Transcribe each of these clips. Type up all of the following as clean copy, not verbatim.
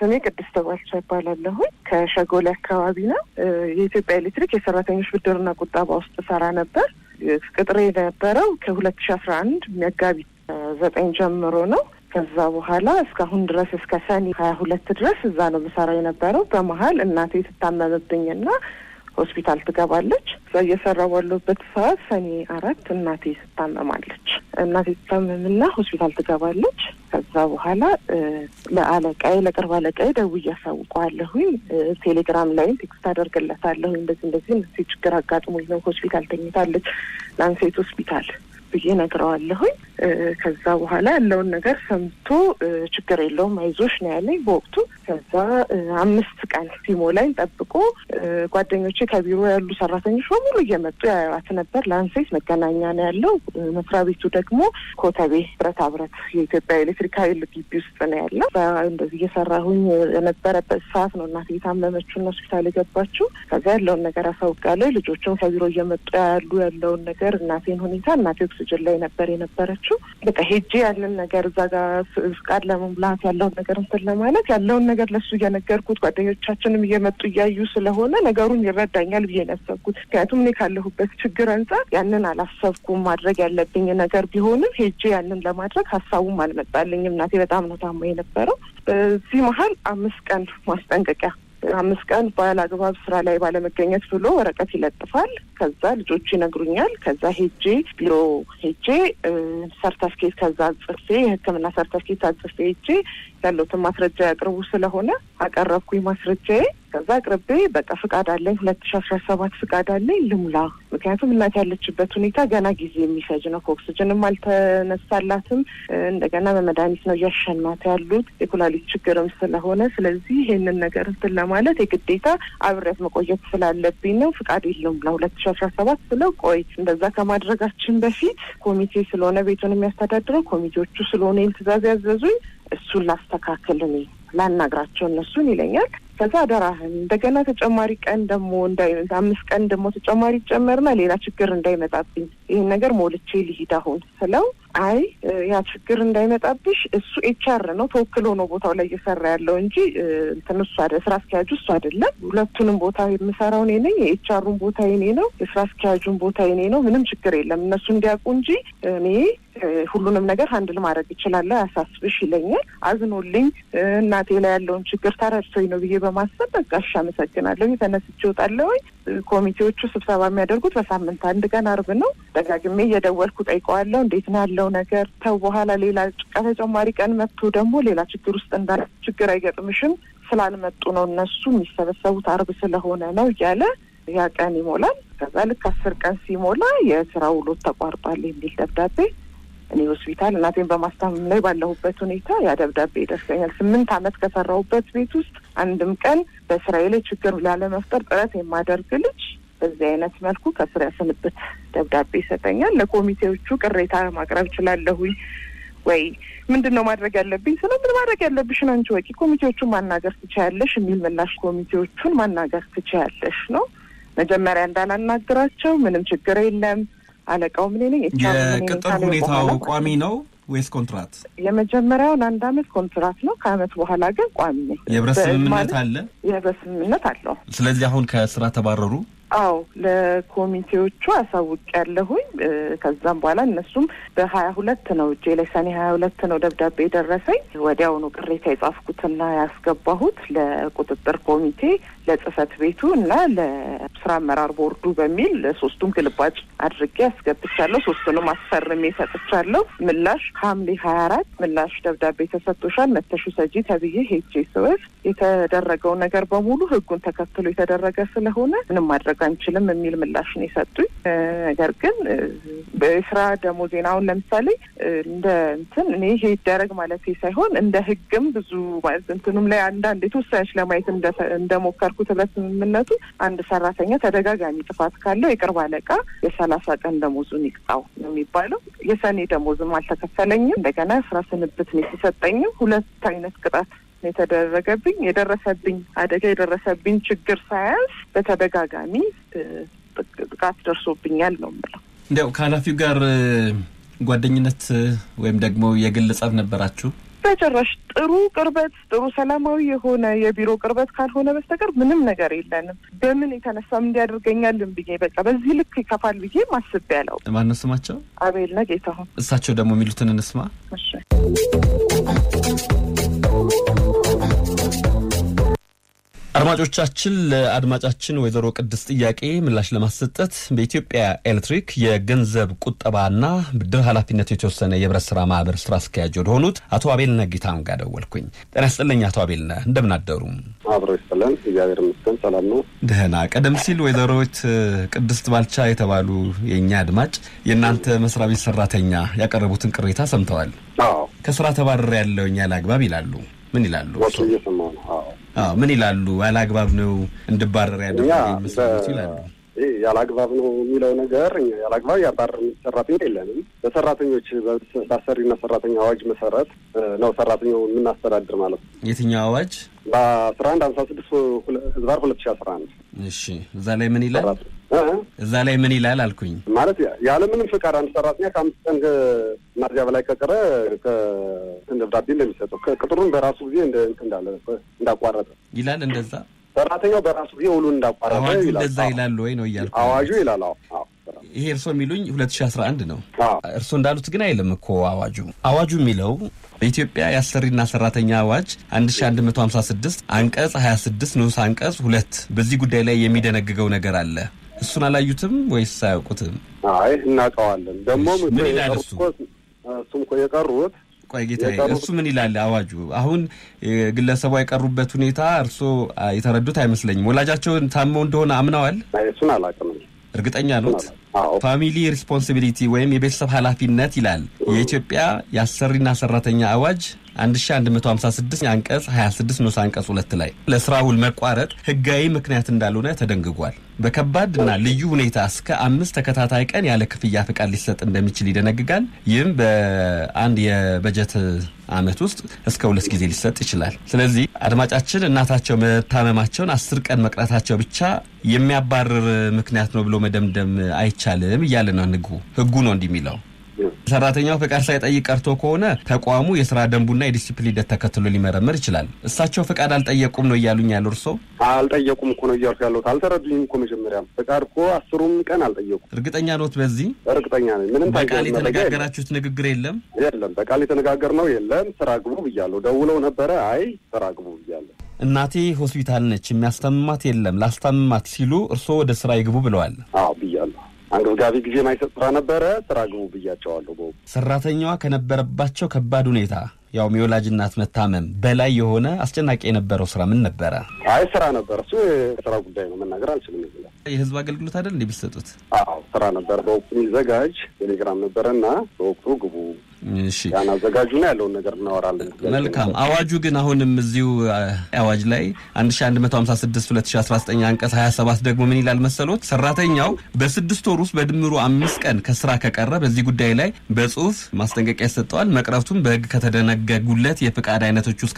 ስሜ ቅድስት ባልቻ ይባላለሁ። ከሸጎሌ አካባቢ ነው። የኢትዮጵያ ኤሌክትሪክ የሰራተኞች ብድርና ቁጠባ ውስጥ ሰራ ነበር። ቅጥሬ የነበረው ከ2011 መጋቢት 9 ጀምሮ ነው። ከዛ በኋላ እስካሁን ድረስ እስከ ሰኔ 22 ድረስ እዛ ነው የምሰራው የነበረው። በመሃል እናቴ ትታመምብኝና ሆስፒታል ትገባለች። እየሰራሁ ባለሁበት ሰዓት ሰኔ 4 እናቴ ትታመማለች። እናቴ ትታመምና ሆስፒታል ትገባለች። ከዛ በኋላ ለአለቃዬ ለቅርብ አለቃዬ ደውዬ አሳውቀዋለሁኝ። ቴሌግራም ላይ ቴክስት አደርግለታለሁ። እንደዚህ ችግር አጋጥሞኝ ነው ሆስፒታል ተኝታለች ላንሴት ሆስፒታል ብዬ ነግረዋለሁኝ። ከዛ በኋላ ያለውን ነገር ሰምቶ ችግር የለውም አይዞሽ ነው ያለኝ በወቅቱ። ከዛ 5 ቀን ሲሞላኝ ጠብቆ ጓደኞቼ ከቢሮ ያሉ ሰራተኞች በሙሉ እየመጡ ያዩዋት ነበር። ላንሴት መገናኛ ነው ያለው። መስሪያ ቤቱ ደግሞ ኮተቤ ብረታ ብረት የኢትዮጵያ ኤሌክትሪክ ኃይል ግቢ ውስጥ ነው ያለው። እንደዚህ እየሰራሁኝ የነበረበት ሰዓት ነው እናቴ የታመመችው ሆስፒታል የገባችው። ከዛ ያለውን ነገር አሳውቃለሁ። ልጆቹም ከቢሮ እየመጡ ያለውን ነገር እናቴን ሁኔታ እናቴ ኦክሲጅን ላይ ነበር የነበረችው። በቃ ሄጄ ያንን ነገር እዛ ጋር ፍቃድ ለመሙላት ያለውን ነገር እንትን ለማለት ያለውን ነገር ለሱ እየነገርኩት ጓደኞቻችንም እየመጡ እያዩ ስለሆነ ነገሩን ይረዳኛል ብዬ ያሰብኩት። ምክንያቱም እኔ ካለሁበት ችግር አንጻር ያንን አላሰብኩም። ማድረግ ያለብኝ ነገር ቢሆንም ሄጄ ያንን ለማድረግ ሀሳቡም አልመጣልኝም። እናቴ በጣም ነው ታማ የነበረው። በዚህ መሀል 5 ቀን ማስጠንቀቂያ 5 ቀን ባላግባብ ስራ ላይ ባለመገኘት ብሎ ወረቀት ይለጥፋል። ከዛ ልጆቹ ይነግሩኛል። ከዛ ቢሮ ሄጄ ሰርተፍኬት ከዛ ጽፌ የሕክምና ሰርተፍኬት አጽፌ ሄጄ ያለውትን ማስረጃ ያቅርቡ ስለሆነ አቀረብኩኝ ማስረጃዬ። ከዛ አቅርቤ በቃ ፍቃድ አለኝ 2017 ፍቃድ አለኝ ልሙላ። ምክንያቱም እናት ያለችበት ሁኔታ ገና ጊዜ የሚፈጅ ነው። ኦክሲጅንም አልተነሳላትም። እንደገና በመድኃኒት ነው እያሸናት ያሉት የኩላሊት ችግርም ስለሆነ ስለዚህ ይሄንን ነገር እንትን ለማለት የግዴታ አብሬያት መቆየት ስላለብኝ ነው ፍቃድ ልሙላ 2017 ስለው ቆይ እንደዛ ከማድረጋችን በፊት ኮሚቴ ስለሆነ ቤቱን የሚያስተዳድረው ኮሚቴዎቹ ስለሆነ ትዕዛዝ ያዘዙኝ እሱን ላስተካክል እኔ ላናግራቸው እነሱን ይለኛል። ከዛ አደራህን እንደገና ተጨማሪ ቀን ደግሞ 5 ቀን ደግሞ ተጨማሪ ጨመርና ሌላ ችግር እንዳይመጣብኝ ይሄን ነገር ሞልቼ ልሂድ አሁን ስለው አይ ያ ችግር እንዳይመጣብሽ እሱ ኤችአር ነው ተወክሎ ነው ቦታው ላይ እየሰራ ያለው እንጂ እሱ አይደል ስራ አስኪያጁ እሱ አይደለም። ሁለቱንም ቦታ የምሰራው እኔ ነኝ። የኤችአሩን ቦታ እኔ ነው፣ የስራ አስኪያጁን ቦታ እኔ ነው። ምንም ችግር የለም እነሱ እንዲያውቁ እንጂ እኔ ሁሉንም ነገር ሃንድል ማድረግ እችላለሁ ያሳስብሽ ይለኛል። አዝኖልኝ እናቴ ላይ ያለውን ችግር ተረድቶኝ ነው ብዬ በማሰብ በቃ እሺ አመሰግናለሁ ተነስቼ እወጣለሁ። ኮሚቴዎቹ ስብሰባ የሚያደርጉት በሳምንት 1 ቀን አርብ ነው። ደጋግሜ እየደወልኩ ጠይቀዋለሁ እንዴት ነው ያለው ነገር ተው በኋላ ሌላ ተጨማሪ ቀን መጥቶ ደግሞ ሌላ ችግር ውስጥ እንዳለ ችግር አይገጥምሽም ስላልመጡ ነው እነሱ የሚሰበሰቡት አርብ ስለሆነ ነው እያለ ያ ቀን ይሞላል። ከዛ ልክ 10 ቀን ሲሞላ የስራ ውሎ ተቋርጧል የሚል ደብዳቤ እኔ ሆስፒታል እናቴን በማስታመም ላይ ባለሁበት ሁኔታ ያ ደብዳቤ ይደርሰኛል። 8 ዓመት ከሰራሁበት ቤት ውስጥ አንድም ቀን በስራዬ ላይ ችግር ላለመፍጠር ጥረት የማደርግ ልጅ በዚህ አይነት መልኩ ከስራ ስንብት ደብዳቤ ይሰጠኛል። ለኮሚቴዎቹ ቅሬታ ማቅረብ እችላለሁኝ ወይ ምንድነው ማድረግ ያለብኝ? ስለምን ማድረግ ያለብሽን አንቺ ወቂ ኮሚቴዎቹን ማናገር ትችያለሽ የሚል ምላሽ ኮሚቴዎቹን ማናገር ትችያለሽ ነው። መጀመሪያ እንዳላናግራቸው ምንም ችግር የለም አለቃው ምን ነኝ የቅጥር ሁኔታው ቋሚ ነው ወይስ ኮንትራት? የመጀመሪያውን 1 ዓመት ኮንትራት ነው። ከአመት በኋላ ግን ቋሚ ነው። የብረት ስምምነት አለ? የብረት ስምምነት አለው። ስለዚህ አሁን ከስራ ተባረሩ? አዎ ለኮሚቴዎቹ አሳውቄያለሁኝ። ከዛም በኋላ እነሱም በ22 ነው እጄ ላይ ሰኔ 22 ነው ደብዳቤ ደረሰኝ። ወዲያውኑ ቅሬታ የጻፍኩትና ያስገባሁት ለቁጥጥር ኮሚቴ ለጽህፈት ቤቱ እና ለስራ አመራር ቦርዱ በሚል ለሶስቱም ግልባጭ አድርጌ አስገብቻለሁ። ሶስቱንም አስፈርሜ ሰጥቻለሁ። ምላሽ ሐምሌ 24 ምላሽ ደብዳቤ ተሰጥቶሻል መተሹ ሰጂ ተብዬ ሄጄ ስወስ የተደረገው ነገር በሙሉ ህጉን ተከትሎ የተደረገ ስለሆነ ምንም ማድረግ አንችልም የሚል ምላሽ ነው የሰጡኝ። ነገር ግን በስራ ደሞዜን አሁን ለምሳሌ እንደ እኔ ይሄ ይደረግ ማለት ሳይሆን እንደ ህግም ብዙ ማለት እንትኑም ላይ አንዳንድ የተወሰነች ለማየት እንደሞከርኩት በስምምነቱ አንድ ሰራተኛ ተደጋጋሚ ጥፋት ካለው የቅርብ አለቃ የ30 ቀን ደሞዙን ይቅጣው ነው የሚባለው። የሰኔ ደሞዝም አልተከፈለኝም። እንደገና ስራ ስንብት ነው የተሰጠኝ። 2 አይነት ቅጣት የተደረገብኝ የደረሰብኝ አደጋ የደረሰብኝ ችግር ሳያንስ በተደጋጋሚ ጥቃት ደርሶብኛል ነው ማለት። እንደው ከኃላፊው ጋር ጓደኝነት ወይም ደግሞ የግል ጸብ ነበራችሁ? በጭራሽ ጥሩ ቅርበት ጥሩ ሰላማዊ የሆነ የቢሮ ቅርበት ካልሆነ በስተቀር ምንም ነገር የለንም። በምን የተነሳም እንዲያደርገኛልን ብዬ በቃ በዚህ ልክ ይከፋል ብዬ ማስብ ያለው ማነው ስማቸው? አቤልና ጌታሁን። እሳቸው ደግሞ የሚሉትን እንስማ። እሺ አድማጮቻችን ለአድማጫችን ወይዘሮ ቅድስት ጥያቄ ምላሽ ለማሰጠት በኢትዮጵያ ኤሌክትሪክ የገንዘብ ቁጠባና ብድር ኃላፊነቱ የተወሰነ የህብረት ስራ ማህበር ስራ አስኪያጅ ሆኑት አቶ አቤልነህ ጌታሁን ጋር ደወልኩኝ። ጤና ይስጥልኝ አቶ አቤልነህ፣ እንደምን አደሩ? አብሮ ይስጥልን። እግዚአብሔር ይመስገን ሰላም ነው። ደህና። ቀደም ሲል ወይዘሮት ቅድስት ባልቻ የተባሉ የኛ አድማጭ የእናንተ መስሪያ ቤት ሰራተኛ ያቀረቡትን ቅሬታ ሰምተዋል። አዎ ከስራ ተባረር ያለውኛ ያላግባብ ይላሉ። ምን ይላሉ? አዎ ምን ይላሉ? ያላግባብ ነው እንድባረር ያደረገኝ መስሎት ይላሉ። ያላግባብ ነው የሚለው ነገር ያላግባብ ያባረርን ሰራተኛ የለንም። በሰራተኞች በአሰሪና ሰራተኛ አዋጅ መሰረት ነው ሰራተኛው የምናስተዳድር ማለት ነው። የትኛው አዋጅ? በ1152/2011 እሺ እዛ ላይ ምን ይላል? እዛ ላይ ምን ይላል አልኩኝ። ማለት ያለ ምንም ፍቃድ አንድ ሰራተኛ ከ5 ቀን ማርጃ በላይ ከቀረ ከደብዳቤ እንደሚሰጠው ቅጥሩን በራሱ ጊዜ እንዳቋረጠ ይላል። እንደዛ ሰራተኛው በራሱ ጊዜ ውሉን እንዳቋረጠ ይላል። እንደዛ ይላል ወይ ነው ይያልኩ። አዋጁ ይላል። አዎ ይሄ እርሶ የሚሉኝ 2011 ነው። እርሶ እንዳሉት ግን አይልም እኮ አዋጁ የሚለው በኢትዮጵያ የአሰሪና ሰራተኛ አዋጅ 1156 አንቀጽ 26 ንዑስ አንቀጽ 2 በዚህ ጉዳይ ላይ የሚደነግገው ነገር አለ። እሱን አላዩትም ወይስ አያውቁትም? አይ እናውቀዋለን። ደግሞ ምን ይላል እሱ? እሱም እኮ የቀሩት ቆይ ጌታዬ፣ እሱ ምን ይላል አዋጁ? አሁን ግለሰቡ የቀሩበት ሁኔታ እርሶ የተረዱት አይመስለኝም። ወላጃቸውን ታመው እንደሆነ አምነዋል? አይ እሱን አላውቅም። እርግጠኛ ኖት? ፋሚሊ ሪስፖንሲቢሊቲ ወይም የቤተሰብ ኃላፊነት ይላል የኢትዮጵያ የአሰሪና ሰራተኛ አዋጅ 1156 አንቀጽ 26 ንዑስ አንቀጽ 2 ላይ ለስራ ውል መቋረጥ ህጋዊ ምክንያት እንዳልሆነ ተደንግጓል። በከባድና ልዩ ሁኔታ እስከ 5 ተከታታይ ቀን ያለ ክፍያ ፍቃድ ሊሰጥ እንደሚችል ይደነግጋል። ይህም በአንድ የበጀት አመት ውስጥ እስከ 2 ጊዜ ሊሰጥ ይችላል። ስለዚህ አድማጫችን እናታቸው መታመማቸውን 10 ቀን መቅረታቸው ብቻ የሚያባርር ምክንያት ነው ብሎ መደምደም አይቻልም እያለ ነው ህጉ ነው እንደሚለው። ሰራተኛው ፍቃድ ሳይጠይቅ ቀርቶ ከሆነ ተቋሙ የሥራ ደንቡና የዲሲፕሊን ሂደት ተከትሎ ሊመረመር ይችላል። እሳቸው ፍቃድ አልጠየቁም ነው እያሉኝ ያለው እርሶ? አልጠየቁም እኮ ነው እያልኩ ያለሁት። አልተረዱኝም እኮ መጀመሪያም ፍቃድ እኮ 10ም ቀን አልጠየቁም። እርግጠኛ ኖት በዚህ? እርግጠኛ ነኝ። ምንም በቃል የተነጋገራችሁት ንግግር የለም? የለም በቃል የተነጋገርነው የለም። ስራ ግቡ ብያለሁ። ደውለው ነበረ። አይ ስራ ግቡ ብያለሁ። እናቴ ሆስፒታል ነች የሚያስታምማት የለም ላስታምማት ሲሉ እርሶ ወደ ስራ ይግቡ ብለዋል? አዎ ብያለሁ። አንገብጋቢ ጊዜ ማይሰጥ ስራ ነበረ። ስራ ግቡ ብያቸዋለሁ። ሰራተኛዋ ከነበረባቸው ከባድ ሁኔታ ያው የወላጅ እናት መታመም በላይ የሆነ አስጨናቂ የነበረው ስራ ምን ነበረ? አይ ስራ ነበር። እሱ የስራ ጉዳይ ነው፣ መናገር አልችልም። የህዝብ አገልግሎት አይደል እንዴ ቢሰጡት? አዎ ስራ ነበር። በወቅቱ የሚዘጋጅ ቴሌግራም ነበረና በወቅቱ ግቡ እሺ ያን አዘጋጁና ያለውን ነገር እናወራለን። መልካም። አዋጁ ግን አሁንም እዚሁ አዋጅ ላይ 1156/2019 አንቀጽ 27 ደግሞ ምን ይላል መሰሎት? ሰራተኛው በ6 ወር ውስጥ በድምሩ 5 ቀን ከስራ ከቀረ በዚህ ጉዳይ ላይ በጽሁፍ ማስጠንቀቂያ ይሰጠዋል። መቅረቱም በህግ ከተደነገጉለት የፍቃድ አይነቶች ውስጥ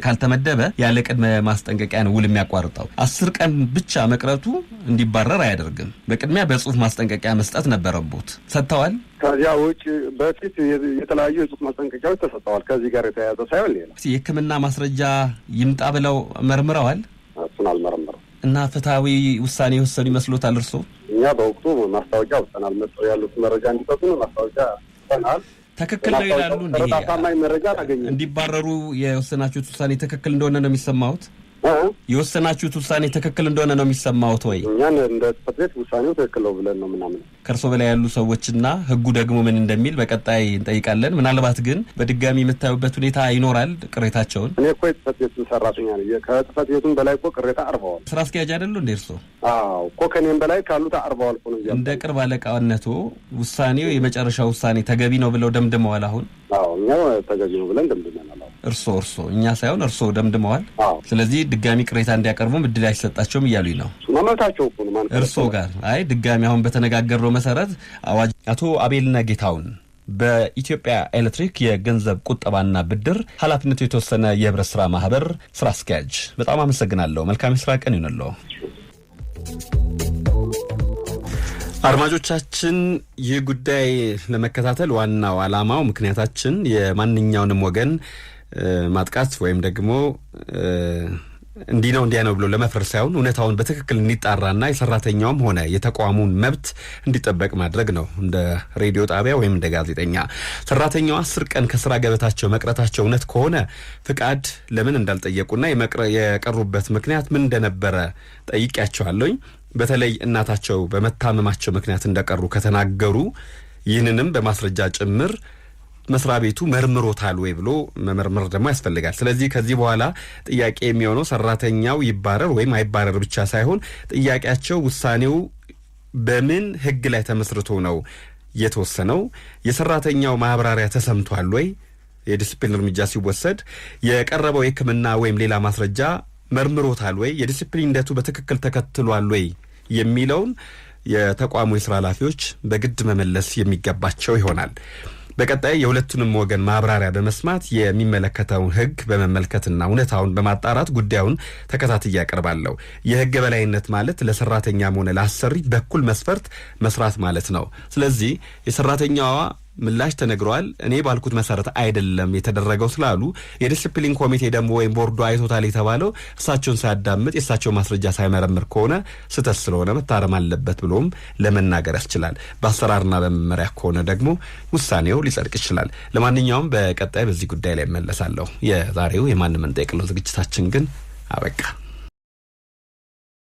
ካልተመደበ ያለ ቅድመ ማስጠንቀቂያ ነው ውል የሚያቋርጠው። 10 ቀን ብቻ መቅረቱ እንዲባረር አያደርግም። በቅድሚያ በጽሁፍ ማስጠንቀቂያ መስጠት ነበረበት። ሰጥተዋል? ከዚያ ውጭ በፊት የተለያዩ የጽሁፍ ማስጠንቀቂያዎች ተሰጥተዋል። ከዚህ ጋር የተያያዘ ሳይሆን ሌላ የሕክምና ማስረጃ ይምጣ ብለው መርምረዋል? እሱን አልመረመሩም። እና ፍትሃዊ ውሳኔ የወሰኑ ይመስሎታል እርሶ? እኛ በወቅቱ ማስታወቂያ ወጥተናል። መጥተው ያሉት መረጃ እንዲሰጡን ማስታወቂያ ወጥተናል። ትክክል ነው ይላሉ እንዴ? ታማኝ መረጃ አገኘ። እንዲባረሩ የወሰናችሁት ውሳኔ ትክክል እንደሆነ ነው የሚሰማውት? የወሰናችሁት ውሳኔ ትክክል እንደሆነ ነው የሚሰማውት ወይ? እኛን እንደ ጽሕፈት ቤት ውሳኔው ትክክል ነው ብለን ነው ምናምን። ከእርሶ በላይ ያሉ ሰዎችና ህጉ ደግሞ ምን እንደሚል በቀጣይ እንጠይቃለን። ምናልባት ግን በድጋሚ የምታዩበት ሁኔታ ይኖራል ቅሬታቸውን። እኔ እኮ የጽሕፈት ቤቱን ሰራተኛ ነኝ። ከጽሕፈት ቤቱን በላይ እኮ ቅሬታ አርበዋል። ስራ አስኪያጅ አይደሉ እንዴ እርሶ? አዎ እኮ ከኔም በላይ ካሉት አርበዋል እኮ ነው። እንደ ቅርብ አለቃነቱ ውሳኔው የመጨረሻ ውሳኔ ተገቢ ነው ብለው ደምድመዋል አሁን? አዎ እኛ ተገቢ ነው ብለን ደምድመናል። እርሶ እኛ ሳይሆን እርሶ ደምድመዋል። ስለዚህ ድጋሚ ቅሬታ እንዲያቀርቡም እድል አይሰጣቸውም እያሉኝ ነው። ማመልካቸው እኮ ነው ማለት እርሶ ጋር አይ ድጋሚ አሁን በተነጋገረው መሰረት አዋጅ አቶ አቤልነህ ጌታሁን በኢትዮጵያ ኤሌክትሪክ የገንዘብ ቁጠባና ብድር ኃላፊነቱ የተወሰነ የህብረት ስራ ማህበር ስራ አስኪያጅ፣ በጣም አመሰግናለሁ። መልካም የስራ ቀን ይሁንልዎ። አድማጮቻችን ይህ ጉዳይ ለመከታተል ዋናው ዓላማው ምክንያታችን የማንኛውንም ወገን ማጥቃት ወይም ደግሞ እንዲህ ነው እንዲያ ነው ብሎ ለመፍረድ ሳይሆን እውነታውን በትክክል እንዲጣራና የሰራተኛውም ሆነ የተቋሙን መብት እንዲጠበቅ ማድረግ ነው። እንደ ሬዲዮ ጣቢያ ወይም እንደ ጋዜጠኛ ሰራተኛው 10 ቀን ከስራ ገበታቸው መቅረታቸው እውነት ከሆነ ፍቃድ ለምን እንዳልጠየቁና የቀሩበት ምክንያት ምን እንደነበረ ጠይቄያቸዋለሁ። በተለይ እናታቸው በመታመማቸው ምክንያት እንደቀሩ ከተናገሩ ይህንንም በማስረጃ ጭምር መስሪያ ቤቱ መርምሮታል ወይ ብሎ መመርመር ደግሞ ያስፈልጋል። ስለዚህ ከዚህ በኋላ ጥያቄ የሚሆነው ሰራተኛው ይባረር ወይም አይባረር ብቻ ሳይሆን ጥያቄያቸው ውሳኔው በምን ህግ ላይ ተመስርቶ ነው የተወሰነው? የሰራተኛው ማብራሪያ ተሰምቷል ወይ? የዲሲፕሊን እርምጃ ሲወሰድ የቀረበው የሕክምና ወይም ሌላ ማስረጃ መርምሮታል ወይ? የዲሲፕሊን ሂደቱ በትክክል ተከትሏል ወይ የሚለውን የተቋሙ የሥራ ኃላፊዎች በግድ መመለስ የሚገባቸው ይሆናል። በቀጣይ የሁለቱንም ወገን ማብራሪያ በመስማት የሚመለከተውን ህግ በመመልከትና እውነታውን በማጣራት ጉዳዩን ተከታትዬ ያቀርባለሁ። የህግ በላይነት ማለት ለሰራተኛም ሆነ ለአሰሪ በኩል መስፈርት መስራት ማለት ነው። ስለዚህ የሰራተኛዋ ምላሽ ተነግሯል፣ እኔ ባልኩት መሰረት አይደለም የተደረገው ስላሉ የዲሲፕሊን ኮሚቴ ደግሞ ወይም ቦርዱ አይቶታል የተባለው እሳቸውን ሳያዳምጥ የእሳቸው ማስረጃ ሳይመረምር ከሆነ ስህተት ስለሆነ መታረም አለበት ብሎም ለመናገር ያስችላል። በአሰራርና በመመሪያ ከሆነ ደግሞ ውሳኔው ሊጸድቅ ይችላል። ለማንኛውም በቀጣይ በዚህ ጉዳይ ላይ እመለሳለሁ። የዛሬው የማንም እንጠይቅለው ዝግጅታችን ግን አበቃ።